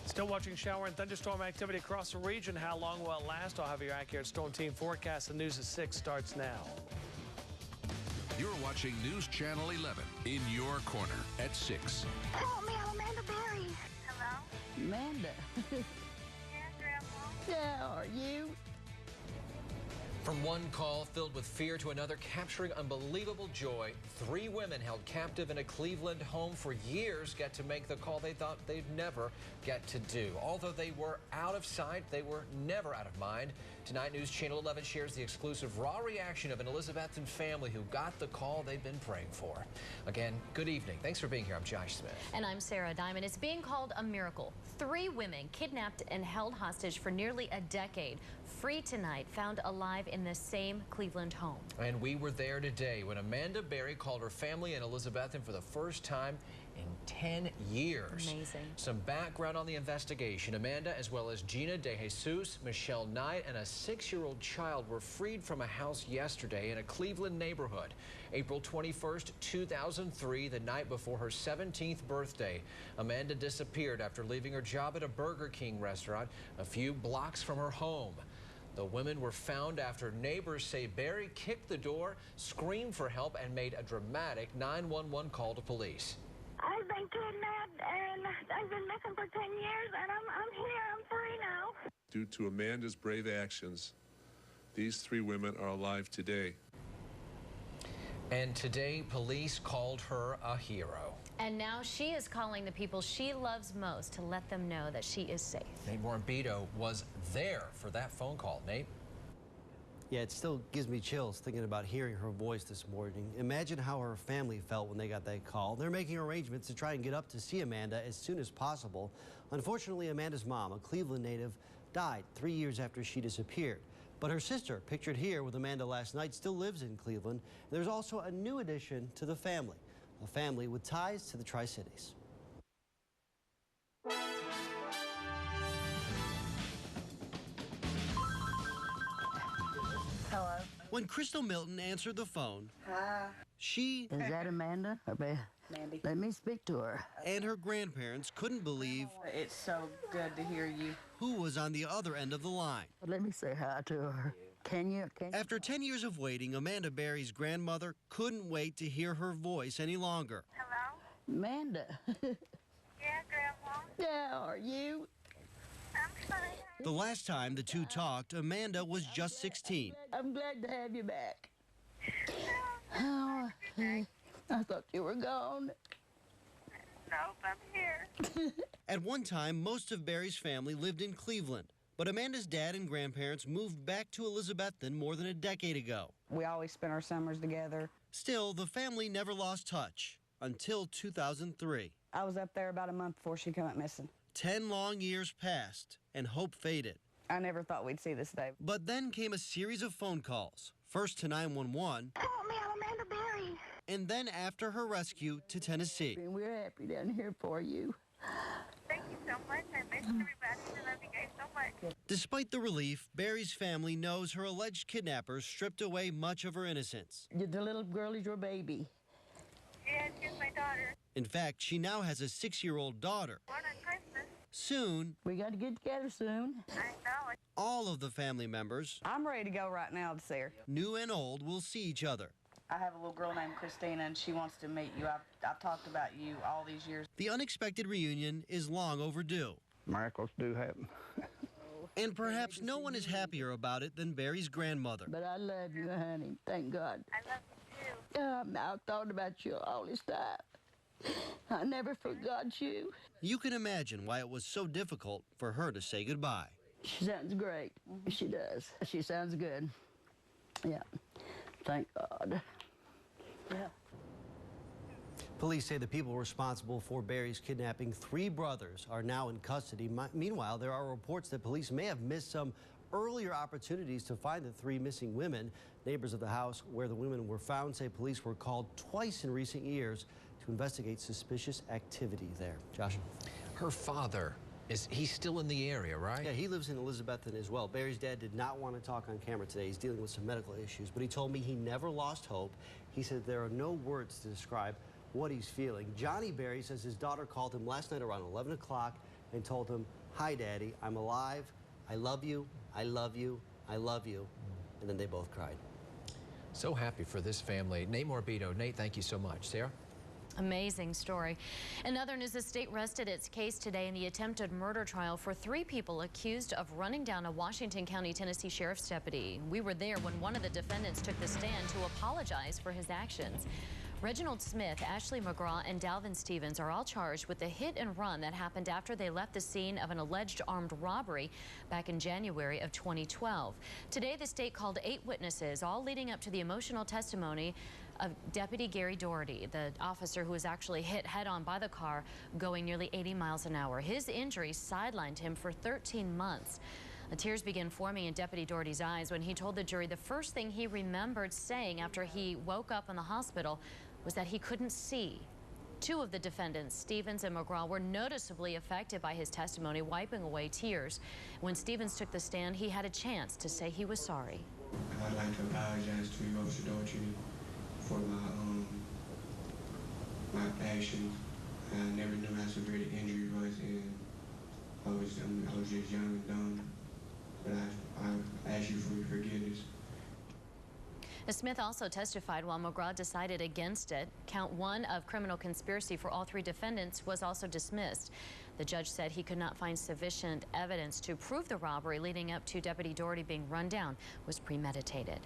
Still watching shower and thunderstorm activity across the region. How long will it last? I'll have your accurate storm team forecast. The news at 6 starts now. You're watching News Channel 11 in your corner at 6. Help me, I'm Amanda Berry. Hello? Amanda. Yeah, Grandma. How are you? From one call filled with fear to another, capturing unbelievable joy, 3 women held captive in a Cleveland home for years get to make the call they thought they'd never get to do. Although they were out of sight, they were never out of mind. Tonight, News Channel 11 shares the exclusive raw reaction of an Elizabethton family who got the call they've been praying for. Again, good evening. Thanks for being here. I'm Josh Smith. And I'm Sarah Diamond. It's being called a miracle. 3 women kidnapped and held hostage for nearly a decade, free tonight, found alive in the same Cleveland home. And we were there today when Amanda Berry called her family in Elizabethton for the first time in 10 years. Amazing. Some background on the investigation. Amanda, as well as Gina DeJesus, Michelle Knight, and a 6-year-old child were freed from a house yesterday in a Cleveland neighborhood. April 21st, 2003, the night before her 17th birthday. Amanda disappeared after leaving her job at a Burger King restaurant a few blocks from her home. The women were found after neighbors say Berry kicked the door, screamed for help, and made a dramatic 911 call to police. I've been kidnapped and I've been missing for 10 years, and I'm here. I'm free now. Due to Amanda's brave actions, these 3 women are alive today. And today, police called her a hero. And now she is calling the people she loves most to let them know that she is safe. Nate Morabito was there for that phone call. Nate? Yeah, it still gives me chills thinking about hearing her voice this morning. Imagine how her family felt when they got that call. They're making arrangements to try and get up to see Amanda as soon as possible. Unfortunately, Amanda's mom, a Cleveland native, died 3 years after she disappeared. But her sister, pictured here with Amanda last night, still lives in Cleveland. There's also a new addition to the family, a family with ties to the Tri-Cities. Hello. When Crystal Milton answered the phone, she... Is that Amanda? Mandy. Let me speak to her. And her grandparents couldn't believe... It's so good to hear you. ...who was on the other end of the line. Let me say hi to her. Can you? After 10 years of waiting, Amanda Berry's grandmother couldn't wait to hear her voice any longer. Hello? Amanda. Yeah, Grandma. How are you? I'm fine. The last time the two talked, Amanda was just 16. I'm glad to have you back. Oh, I thought you were gone. Nope, I'm here. At one time, most of Berry's family lived in Cleveland, but Amanda's dad and grandparents moved back to Elizabethton more than a decade ago. We always spent our summers together. Still, the family never lost touch until 2003. I was up there about a month before she came up missing. 10 long years passed, and hope faded. I never thought we'd see this day. But then came a series of phone calls, first to 911, Help me, I'm Amanda Berry. and then after her rescue to Tennessee. And we're happy down here for you. Thank you so much. I miss everybody. I love you guys so much. Despite the relief, Berry's family knows her alleged kidnappers stripped away much of her innocence. The little girl is your baby. Yeah, she's my daughter. In fact, she now has a 6-year-old daughter. Born on Christmas. Soon, We got to get together soon. I know. all of the family members, I'm ready to go right now to see her. new and old, will see each other. I have a little girl named Christina, and she wants to meet you. I've talked about you all these years. The unexpected reunion is long overdue. Miracles do happen. And perhaps no one is happier about it than Berry's grandmother. But I love you, honey. Thank God. I love you too. I've thought about you all this time. I never forgot you. You can imagine why it was so difficult for her to say goodbye. She sounds great. She does. She sounds good. Yeah. Thank God. Yeah. Police say the people responsible for Berry's kidnapping 3 brothers are now in custody. Meanwhile, there are reports that police may have missed some earlier opportunities to find the 3 missing women. Neighbors of the house where the women were found say police were called twice in recent years to investigate suspicious activity there. Josh? Her father, he's still in the area, right? Yeah, he lives in Elizabethton as well. Berry's dad did not want to talk on camera today. He's dealing with some medical issues, but he told me he never lost hope. He said there are no words to describe what he's feeling. Johnny Berry says his daughter called him last night around 11 o'clock and told him, "Hi, Daddy, I'm alive. I love you. I love you. I love you." And then they both cried. So happy for this family. Nate Morbido. Nate, thank you so much. Sarah? Amazing story. In other news, the state rested its case today in the attempted murder trial for 3 people accused of running down a Washington County, Tennessee sheriff's deputy. We were there when one of the defendants took the stand to apologize for his actions. Reginald Smith, Ashley McGraw, and Dalvin Stevens are all charged with the hit and run that happened after they left the scene of an alleged armed robbery back in January of 2012. Today, the state called 8 witnesses, all leading up to the emotional testimony of Deputy Gary Doherty, the officer who was actually hit head-on by the car going nearly 80 miles an hour. His injuries sidelined him for 13 months. The tears began forming in Deputy Doherty's eyes when he told the jury the first thing he remembered saying after he woke up in the hospital was that he couldn't see. 2 of the defendants, Stevens and McGraw, were noticeably affected by his testimony, wiping away tears. When Stevens took the stand, he had a chance to say he was sorry. I'd like to apologize to you, Officer Doherty, for my actions. I never knew how severe the injury was, and I was just young and dumb. But I ask you for your forgiveness. Smith also testified while McGraw decided against it. Count 1 of criminal conspiracy for all 3 defendants was also dismissed. The judge said he could not find sufficient evidence to prove the robbery leading up to Deputy Doherty being run down was premeditated.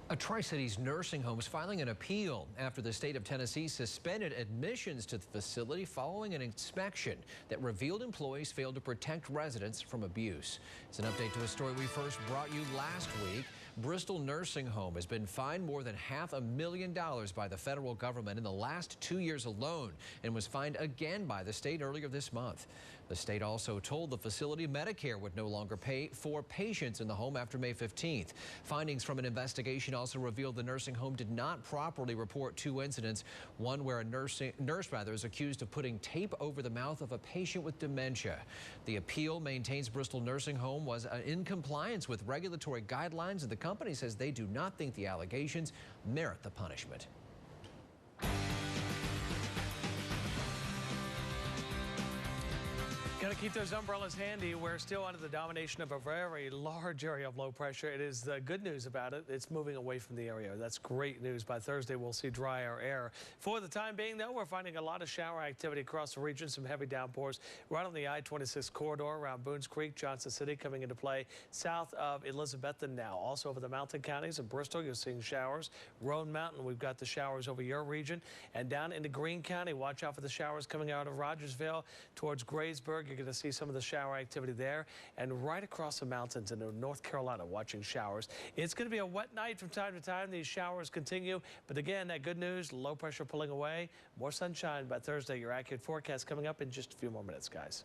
A Tri-Cities nursing home is filing an appeal after the state of Tennessee suspended admissions to the facility following an inspection that revealed employees failed to protect residents from abuse. It's an update to a story we first brought you last week. Bristol Nursing Home has been fined more than $500,000 by the federal government in the last 2 years alone and was fined again by the state earlier this month. The state also told the facility Medicare would no longer pay for patients in the home after May 15th. Findings from an investigation also revealed the nursing home did not properly report 2 incidents, one where a nurse is accused of putting tape over the mouth of a patient with dementia. The appeal maintains Bristol Nursing Home was in compliance with regulatory guidelines, and the company says they do not think the allegations merit the punishment. Got to keep those umbrellas handy. We're still under the domination of a very large area of low pressure. It is the good news about it. It's moving away from the area. That's great news. By Thursday, we'll see drier air. For the time being, though, we're finding a lot of shower activity across the region. Some heavy downpours right on the I-26 corridor around Boones Creek, Johnson City coming into play south of Elizabethton now. Also over the mountain counties of Bristol, you're seeing showers. Roan Mountain, we've got the showers over your region. And down into Greene County, watch out for the showers coming out of Rogersville towards Graysburg. You're going to see some of the shower activity there, and right across the mountains in North Carolina, watching showers. It's going to be a wet night from time to time. These showers continue, but again, that good news, low pressure pulling away. More sunshine by Thursday. Your accurate forecast coming up in just a few more minutes, guys.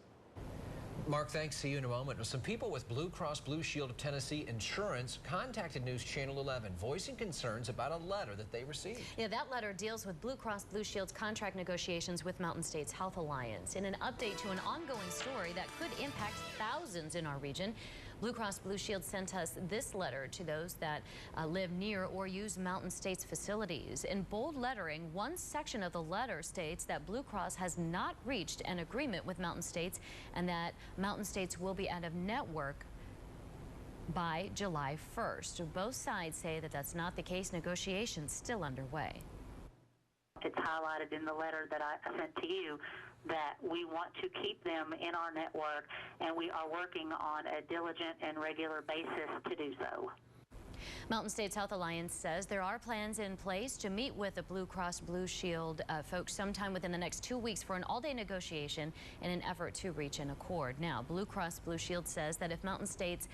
Mark, thanks. See you in a moment. Some people with Blue Cross Blue Shield of Tennessee Insurance contacted News Channel 11, voicing concerns about a letter that they received. Yeah, that letter deals with Blue Cross Blue Shield's contract negotiations with Mountain States Health Alliance. In an update to an ongoing story that could impact thousands in our region, Blue Cross Blue Shield sent us this letter to those that live near or use Mountain States facilities. In bold lettering, one section of the letter states that Blue Cross has not reached an agreement with Mountain States and that Mountain States will be out of network by July 1st. Both sides say that that's not the case. Negotiations still underway. It's highlighted in the letter that I sent to you that we want to keep them in our network, and we are working on a diligent and regular basis to do so. Mountain States Health Alliance says there are plans in place to meet with the Blue Cross Blue Shield folks sometime within the next 2 weeks for an all-day negotiation in an effort to reach an accord. Now, Blue Cross Blue Shield says that if Mountain States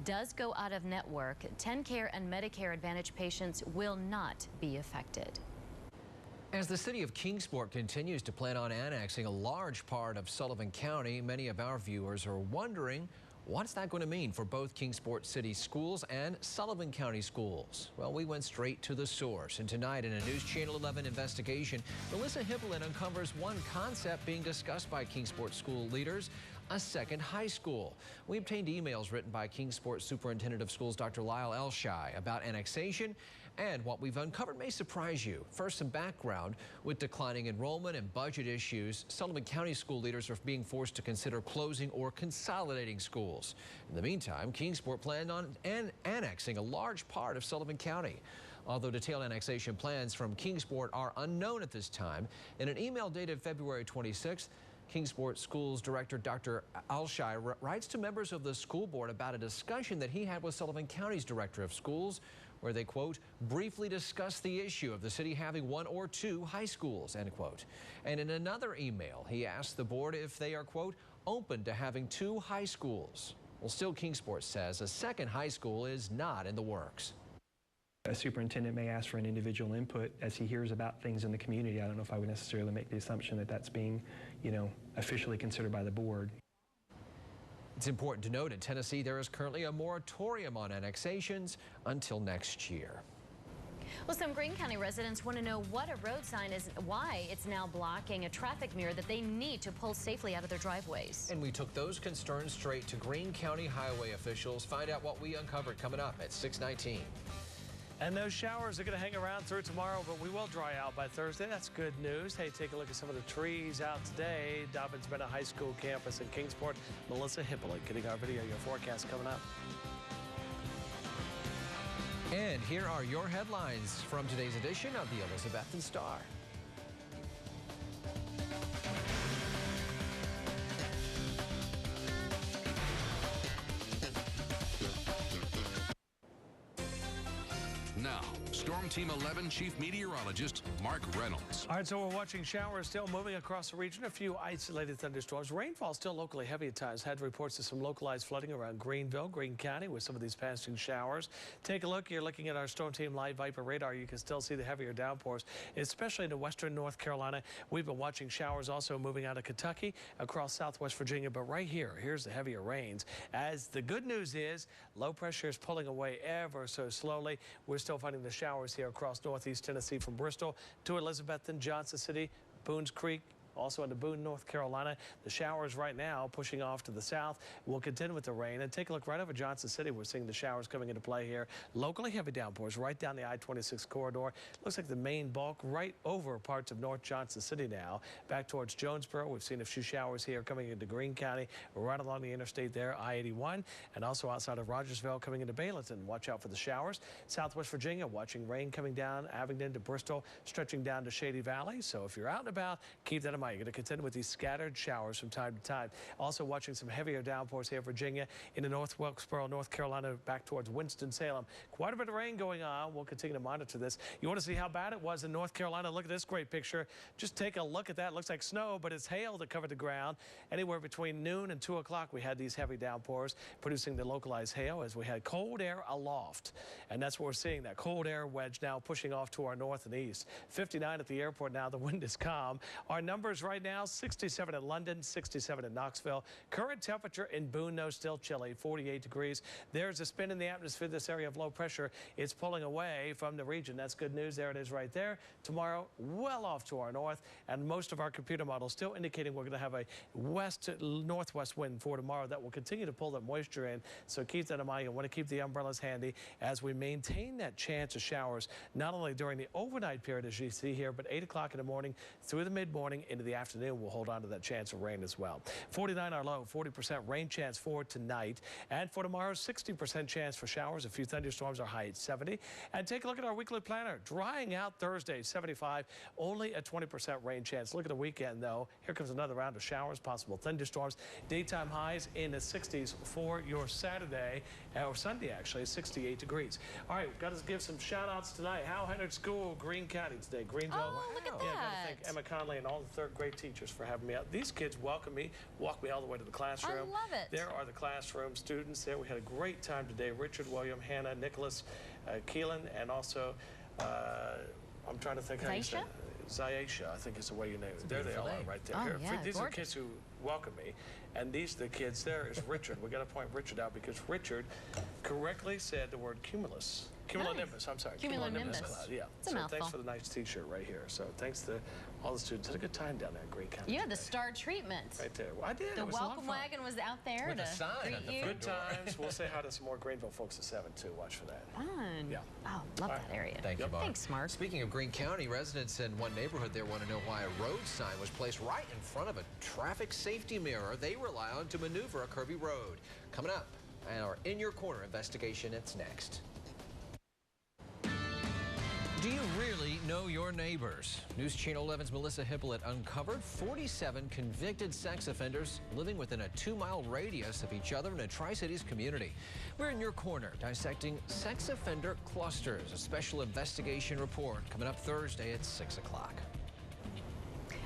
does go out of network, TennCare and Medicare Advantage patients will not be affected. As the city of Kingsport continues to plan on annexing a large part of Sullivan County, many of our viewers are wondering, what's that going to mean for both Kingsport City schools and Sullivan County schools? Well, we went straight to the source, and tonight in a News Channel 11 investigation, Melissa Hippelin uncovers one concept being discussed by Kingsport school leaders, a second high school. We obtained emails written by Kingsport Superintendent of Schools Dr. Lyle Elshai about annexation, and what we've uncovered may surprise you. First, some background. With declining enrollment and budget issues, Sullivan County school leaders are being forced to consider closing or consolidating schools. In the meantime, Kingsport planned on annexing a large part of Sullivan County. Although detailed annexation plans from Kingsport are unknown at this time, in an email dated February 26th, Kingsport Schools Director Dr. Elshai writes to members of the school board about a discussion that he had with Sullivan County's Director of Schools, where they, quote, briefly discussed the issue of the city having 1 or 2 high schools, end quote. And in another email, he asked the board if they are, quote, open to having 2 high schools. Well, still, Kingsport says a second high school is not in the works. A superintendent may ask for an individual input as he hears about things in the community. I don't know if I would necessarily make the assumption that that's being, officially considered by the board. It's important to note in Tennessee there is currently a moratorium on annexations until next year. Well, some Greene County residents want to know what a road sign is, why it's now blocking a traffic mirror that they need to pull safely out of their driveways. And we took those concerns straight to Greene County highway officials. Find out what we uncovered coming up at 6:19. And those showers are going to hang around through tomorrow, but we will dry out by Thursday. That's good news. Hey, take a look at some of the trees out today. Dobbins Bennett High School campus in Kingsport. Melissa Hippolyte getting our video, your forecast coming up. And here are your headlines from today's edition of the Elizabethan Star. Now, Storm Team 11 Chief Meteorologist Mark Reynolds. All right, so we're watching showers still moving across the region. A few isolated thunderstorms. Rainfall still locally heavy at times. Had reports of some localized flooding around Greenville, Greene County with some of these passing showers. Take a look. You're looking at our Storm Team Live Viper radar. You can still see the heavier downpours, especially into western North Carolina. We've been watching showers also moving out of Kentucky across southwest Virginia. But right here, here's the heavier rains. As the good news is, low pressure is pulling away ever so slowly. We're still finding the showers here across northeast Tennessee from Bristol to Elizabethton, Johnson City, Boones Creek, also into Boone, North Carolina. The showers right now pushing off to the south. We'll contend with the rain. And take a look right over Johnson City. We're seeing the showers coming into play here. Locally heavy downpours right down the I-26 corridor. Looks like the main bulk right over parts of North Johnson City now. Back towards Jonesboro. We've seen a few showers here coming into Greene County, right along the interstate there, I-81, and also outside of Rogersville coming into Bayleton. Watch out for the showers. Southwest Virginia, watching rain coming down Abingdon to Bristol, stretching down to Shady Valley. So if you're out and about, keep that in mind. You're going to contend with these scattered showers from time to time. Also watching some heavier downpours here, Virginia, into North Wilkesboro, North Carolina, back towards Winston-Salem. Quite a bit of rain going on. We'll continue to monitor this. You want to see how bad it was in North Carolina? Look at this great picture. Just take a look at that. It looks like snow, but it's hail that covered the ground. Anywhere between noon and 2 o'clock, we had these heavy downpours producing the localized hail as we had cold air aloft. And that's what we're seeing, that cold air wedge now pushing off to our north and east. 59 at the airport now. The wind is calm. Our numbers right now, 67 in London, 67 in Knoxville. Current temperature in Boone, though, still chilly, 48 degrees. There's a spin in the atmosphere. This area of low pressure is pulling away from the region. That's good news. There it is right there. Tomorrow, well off to our north, and most of our computer models still indicating we're going to have a west-northwest wind for tomorrow that will continue to pull that moisture in. So keep that in mind. You'll want to keep the umbrellas handy as we maintain that chance of showers, not only during the overnight period, as you see here, but 8 o'clock in the morning through the mid-morning into the afternoon. We'll hold on to that chance of rain as well. 49 our low, 40% rain chance for tonight. And for tomorrow, 60% chance for showers. A few thunderstorms, our high at 70. And take a look at our weekly planner. Drying out Thursday, 75. Only a 20% rain chance. Look at the weekend, though. Here comes another round of showers, possible thunderstorms. Daytime highs in the 60s for your Saturday, or Sunday, actually, 68 degrees. All right, we've got to give some shout-outs tonight. Hal Henard School, Greene County today. Greenville. Oh, look at that. Yeah, got to thank Emma Conley and all the third-grade teachers for having me out. These kids welcome me, walk me all the way to the classroom. I love it. There are the classroom students there. We had a great time today. Richard, William, Hannah, Nicholas, Keelan, and also, I'm trying to think how you say it. Zaisha, I think is the way you name it. There they all are right there. Oh, Here, yeah, these are the kids who welcome me. And these are the kids. There is Richard. We got to point Richard out because Richard correctly said the word cumulus. Cumulonimbus, I'm sorry. Cumulonimbus. Cloud, yeah. It's a so mouthful. thanks for the nice t-shirt right here. So thanks to all the students. Had a good time down there in Greene County. You had the today. star treatment. Right there. Well, I did. The It was a lot of welcome fun. wagon was out there With to a sign greet at the you. front Good times. We'll say hi to some more Greenville folks at 7 too. Watch for that. Fun. Yeah. Oh, love that area. Thank you, Mark. Thanks, Mark. Speaking of Greene County, residents in one neighborhood there want to know why a road sign was placed right in front of a traffic safety mirror they rely on to maneuver a curvy road. Coming up, our In Your Corner investigation, it's next. Do you really know your neighbors? News Channel 11's Melissa Hippolyte uncovered 47 convicted sex offenders living within a 2-mile radius of each other in a Tri-Cities community. We're in your corner dissecting sex offender clusters, a special investigation report coming up Thursday at 6 o'clock.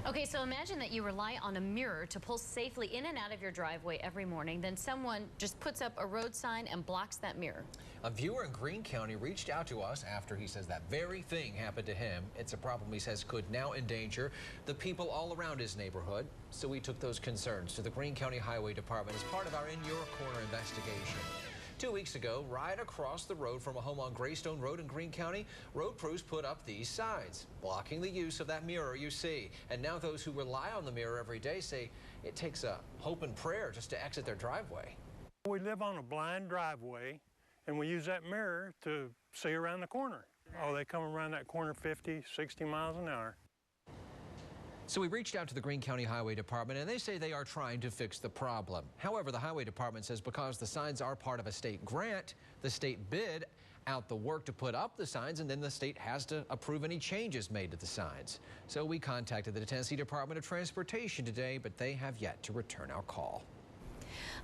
Okay, so imagine that you rely on a mirror to pull safely in and out of your driveway every morning. Then someone just puts up a road sign and blocks that mirror. A viewer in Greene County reached out to us after he says that very thing happened to him. It's a problem he says could now endanger the people all around his neighborhood. So we took those concerns to the Greene County Highway Department as part of our In Your Corner investigation. 2 weeks ago, right across the road from a home on Greystone Road in Greene County, road crews put up these signs, blocking the use of that mirror you see. And now those who rely on the mirror every day say it takes a hope and prayer just to exit their driveway. We live on a blind driveway, and we use that mirror to see around the corner. Oh, they come around that corner 50, 60 miles an hour. So we reached out to the Greene County Highway Department, and they say they are trying to fix the problem. However, the Highway Department says because the signs are part of a state grant, the state bid out the work to put up the signs, and then the state has to approve any changes made to the signs. So we contacted the Tennessee Department of Transportation today, but they have yet to return our call.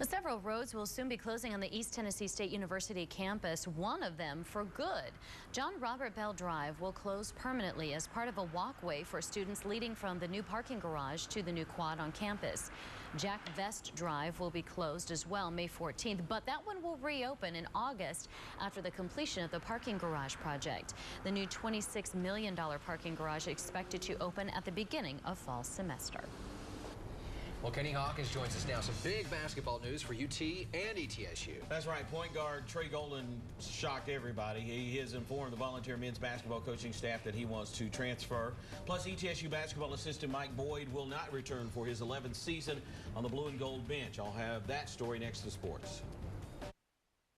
Several roads will soon be closing on the East Tennessee State University campus, one of them for good. John Robert Bell Drive will close permanently as part of a walkway for students leading from the new parking garage to the new quad on campus. Jack Vest Drive will be closed as well May 14th, but that one will reopen in August after the completion of the parking garage project. The new $26 million parking garage is expected to open at the beginning of fall semester. Well, Kenny Hawkins joins us now. Some big basketball news for UT and ETSU. That's right. Point guard Trey Golden shocked everybody. He has informed the volunteer men's basketball coaching staff that he wants to transfer. Plus, ETSU basketball assistant Mike Boyd will not return for his 11th season on the blue and gold bench. I'll have that story next to sports.